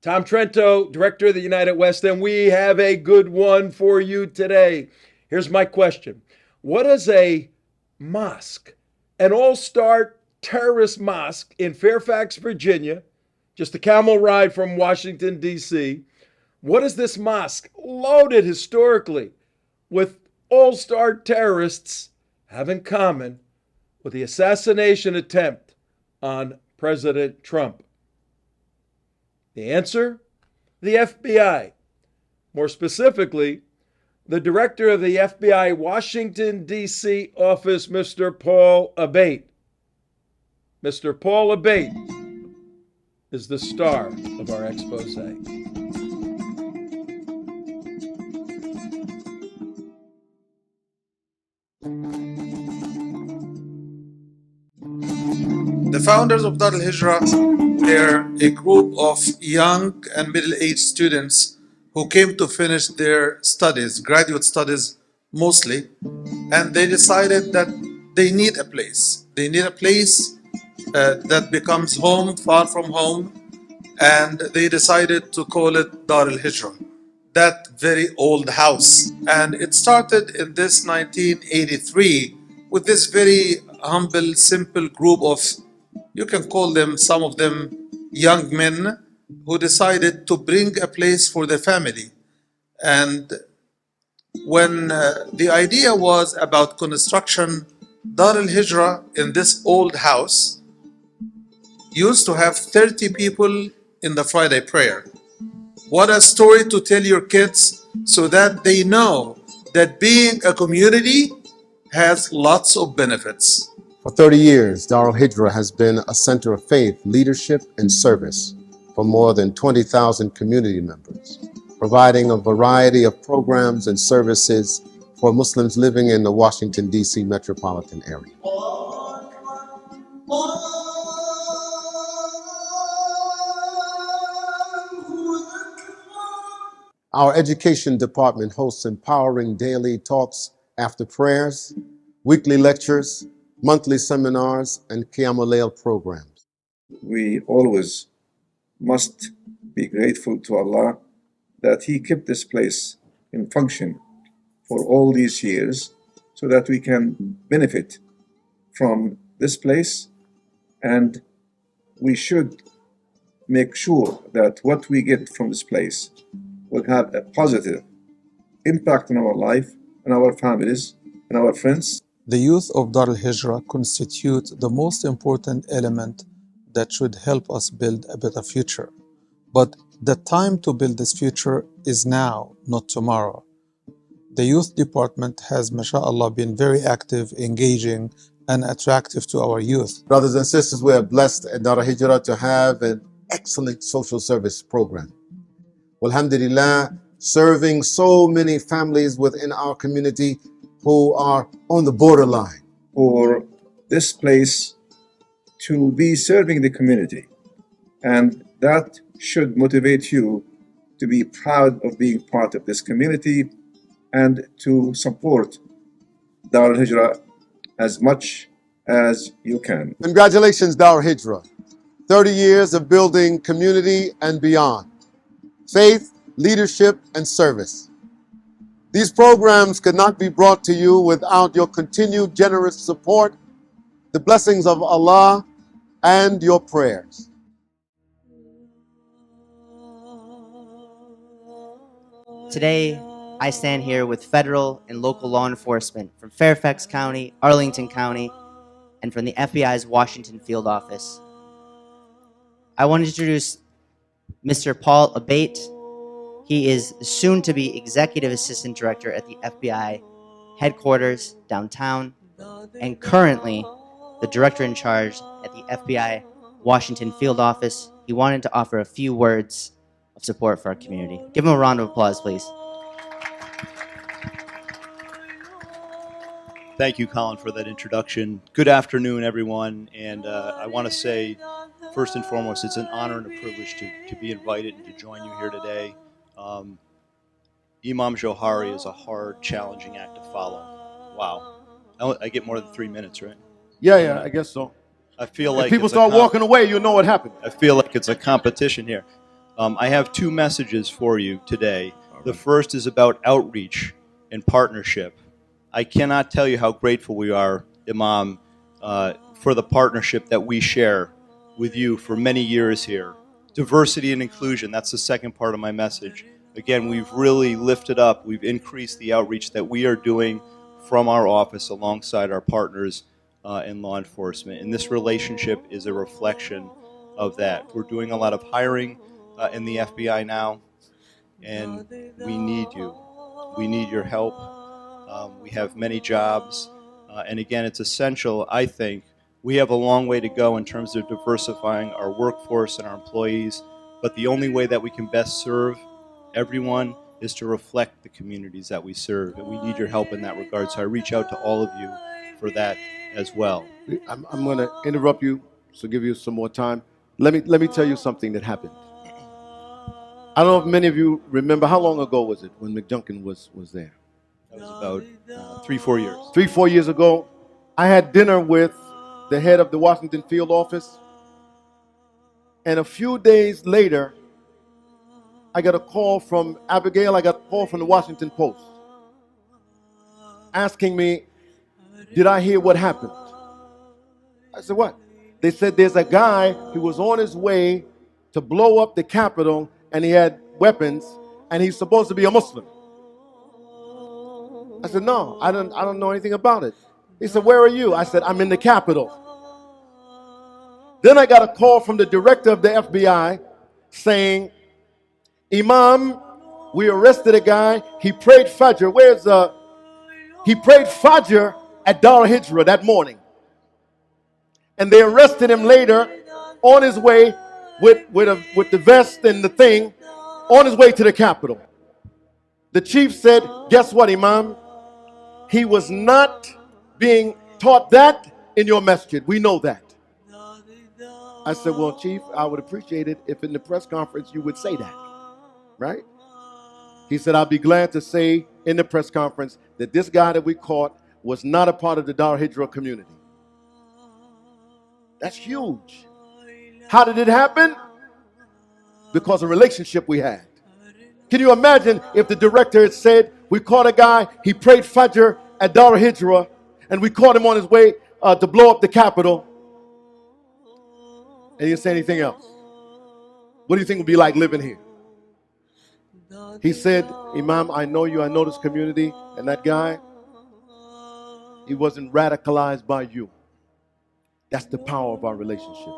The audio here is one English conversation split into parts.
Tom Trento, director of the United West, and we have a good one for you today. Here's my question. What is a mosque? An all-star terrorist mosque in Fairfax, Virginia, just a camel ride from Washington, D.C. What is this mosque loaded historically with all-star terrorists have in common with the assassination attempt on President Trump? The answer? The FBI. More specifically, the director of the FBI Washington, D.C. office, Mr. Paul Abate. Mr. Paul Abate is the star of our expose. The founders of Dar al-Hijrah were a group of young and middle-aged students who came to finish their studies, graduate studies mostly, and they decided that they need a place. They need a place that becomes home, far from home, and they decided to call it Dar al-Hijrah, that very old house. And it started in this 1983 with this very humble, simple group of, you can call them, some of them, young men who decided to bring a place for their family. And when the idea was about construction, Dar al-Hijrah in this old house used to have 30 people in the Friday prayer. What a story to tell your kids so that they know that being a community has lots of benefits. For 30 years, Dar al-Hijrah has been a center of faith, leadership, and service for more than 20,000 community members, providing a variety of programs and services for Muslims living in the Washington, D.C. metropolitan area. Our education department hosts empowering daily talks after prayers, weekly lectures, monthly seminars, and Qiyam al-Layl programs. We always must be grateful to Allah that He kept this place in function for all these years so that we can benefit from this place, and we should make sure that what we get from this place will have a positive impact on our life, and our families, and our friends. The youth of Dar al-Hijrah constitute the most important element that should help us build a better future. But the time to build this future is now, not tomorrow. The youth department has, mashallah, been very active, engaging, and attractive to our youth. Brothers and sisters, we are blessed at Dar al-Hijrah to have an excellent social service program. Alhamdulillah, serving so many families within our community who are on the borderline. For this place to be serving the community, and that should motivate you to be proud of being part of this community and to support Dar al-Hijrah as much as you can. Congratulations, Dar al-Hijrah. 30 years of building community and beyond. Faith, leadership, and service. These programs could not be brought to you without your continued generous support, the blessings of Allah, and your prayers. Today, I stand here with federal and local law enforcement from Fairfax County, Arlington County, and from the FBI's Washington Field Office. I want to introduce Mr. Paul Abate. He is soon to be Executive Assistant Director at the FBI headquarters downtown, and currently the Director in charge at the FBI Washington Field Office. He wanted to offer a few words of support for our community. Give him a round of applause, please. Thank you, Colin, for that introduction. Good afternoon, everyone. And I want to say, first and foremost, it's an honor and a privilege to be invited and to join you here today. Imam Johari is a hard, challenging act to follow. Wow. I get more than 3 minutes, right? Yeah, I guess so. I feel like if people start walking away, you'll know what happened. I feel like it's a competition here. I have two messages for you today. The first is about outreach and partnership. I cannot tell you how grateful we are, Imam, for the partnership that we share with you for many years here. Diversity and inclusion, that's the second part of my message. Again, we've really lifted up, we've increased the outreach that we are doing from our office alongside our partners in law enforcement. And this relationship is a reflection of that. We're doing a lot of hiring in the FBI now, and we need you. We need your help. We have many jobs, and again, it's essential, I think. We have a long way to go in terms of diversifying our workforce and our employees, but the only way that we can best serve everyone is to reflect the communities that we serve, and we need your help in that regard. So I reach out to all of you for that as well. I'm going to interrupt you, so give you some more time. Let me tell you something that happened. I don't know if many of you remember, how long ago was it when McJunkin was there? That was about 3-4 years. 3-4 years ago, I had dinner with the head of the Washington field office, and a few days later, I got a call from Abigail, I got a call from the Washington Post, asking me, did I hear what happened? I said, what? They said there's a guy who was on his way to blow up the Capitol, and he had weapons, and he's supposed to be a Muslim. I said, no, I don't know anything about it. He said, where are you? I said, I'm in the Capitol. Then I got a call from the director of the FBI saying, Imam, we arrested a guy. He prayed Fajr. He prayed Fajr at Dar Hijrah that morning. And they arrested him later on his way with the vest and the thing on his way to the Capitol. The chief said, guess what, Imam? He was not being taught that in your masjid. We know that. I said, well, Chief, I would appreciate it if in the press conference you would say that, right? He said, I'll be glad to say in the press conference that this guy that we caught was not a part of the Dar Hijrah community. That's huge. How did it happen? Because of the relationship we had. Can you imagine if the director had said, we caught a guy, he prayed Fajr at Dar Hijrah, and we caught him on his way to blow up the Capitol, and he didn't say anything else? What do you think it would be like living here? He said, Imam, I know you, I know this community, and that guy, he wasn't radicalized by you. That's the power of our relationship.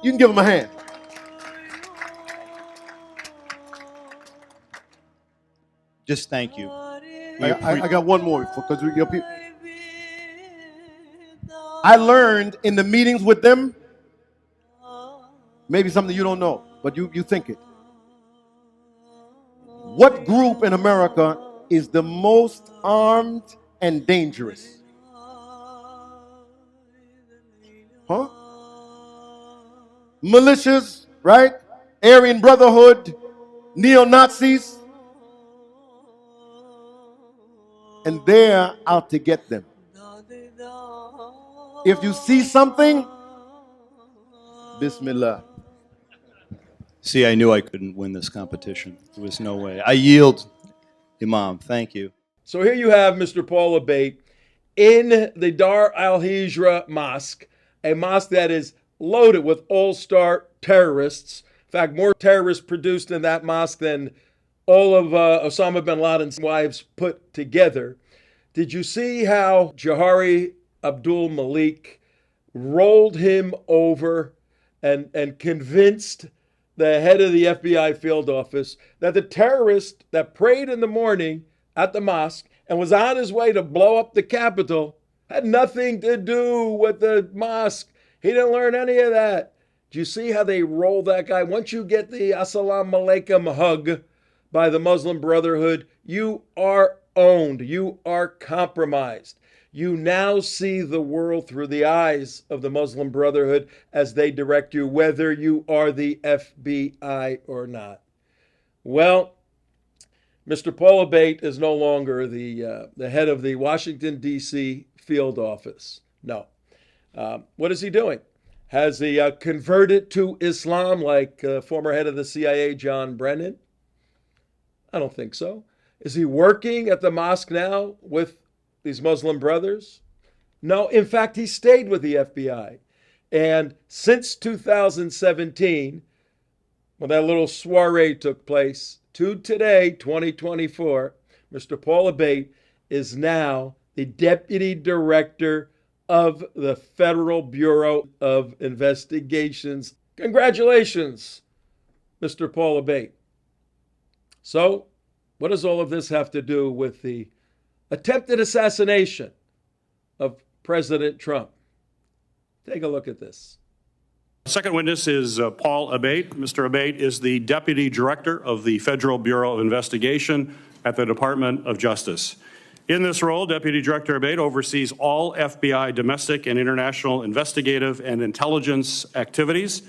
You can give him a hand. Just thank you. I got one more because I learned in the meetings with them, maybe something you don't know, but you think it. What group in America is the most armed and dangerous? Huh? Militias, right? Aryan Brotherhood, neo-Nazis. And they're out to get them. If you see something, Bismillah. See, I knew I couldn't win this competition. There was no way. I yield, Imam. Thank you. So here you have Mr. Paul Abate in the Dar al-Hijrah Mosque, a mosque that is loaded with all-star terrorists. In fact, more terrorists produced in that mosque than all of Osama bin Laden's wives put together. Did you see how Jahari Abdul Malik rolled him over and convinced the head of the FBI field office that the terrorist that prayed in the morning at the mosque and was on his way to blow up the Capitol had nothing to do with the mosque? He didn't learn any of that. Do you see how they roll that guy? Once you get the Assalamalakum hug by the Muslim Brotherhood, you are owned. You are compromised. You now see the world through the eyes of the Muslim Brotherhood as they direct you, whether you are the FBI or not. Well, Mr. Paul Abate is no longer the head of the Washington, D.C. field office. No. What is he doing? Has he converted to Islam like former head of the CIA, John Brennan? I don't think so. Is he working at the mosque now with these Muslim brothers? No. In fact, he stayed with the FBI. And since 2017, when that little soiree took place, to today, 2024, Mr. Paul Abate is now the deputy director of the Federal Bureau of Investigations. Congratulations, Mr. Paul Abate. So, what does all of this have to do with the attempted assassination of President Trump? Take a look at this. Second witness is Paul Abate. Mr. Abate is the Deputy Director of the Federal Bureau of Investigation at the Department of Justice. In this role, Deputy Director Abate oversees all FBI domestic and international investigative and intelligence activities.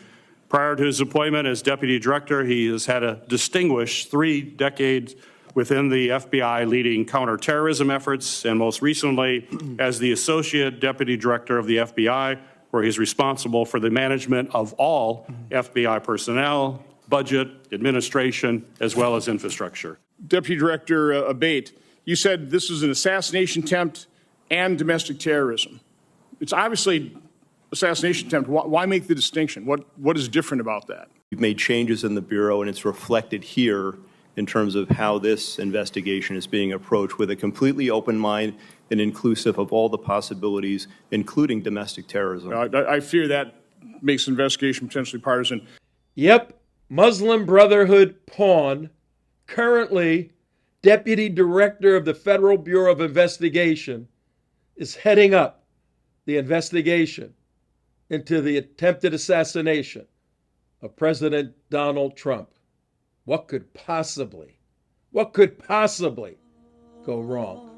Prior to his appointment as Deputy Director, he has had a distinguished 3 decades within the FBI leading counterterrorism efforts, and most recently as the Associate Deputy Director of the FBI, where he's responsible for the management of all FBI personnel, budget, administration, as well as infrastructure. Deputy Director Abate, you said this was an assassination attempt and domestic terrorism. It's obviously assassination attempt. Why make the distinction? What is different about that? We've made changes in the Bureau, and it's reflected here in terms of how this investigation is being approached with a completely open mind and inclusive of all the possibilities, including domestic terrorism. I fear that makes the investigation potentially partisan. Yep, Muslim Brotherhood pawn, currently Deputy Director of the Federal Bureau of Investigation, is heading up the investigation into the attempted assassination of President Donald Trump. What could possibly go wrong?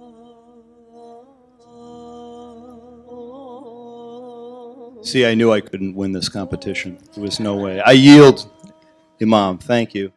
See, I knew I couldn't win this competition. There was no way. I yield, Imam. Thank you.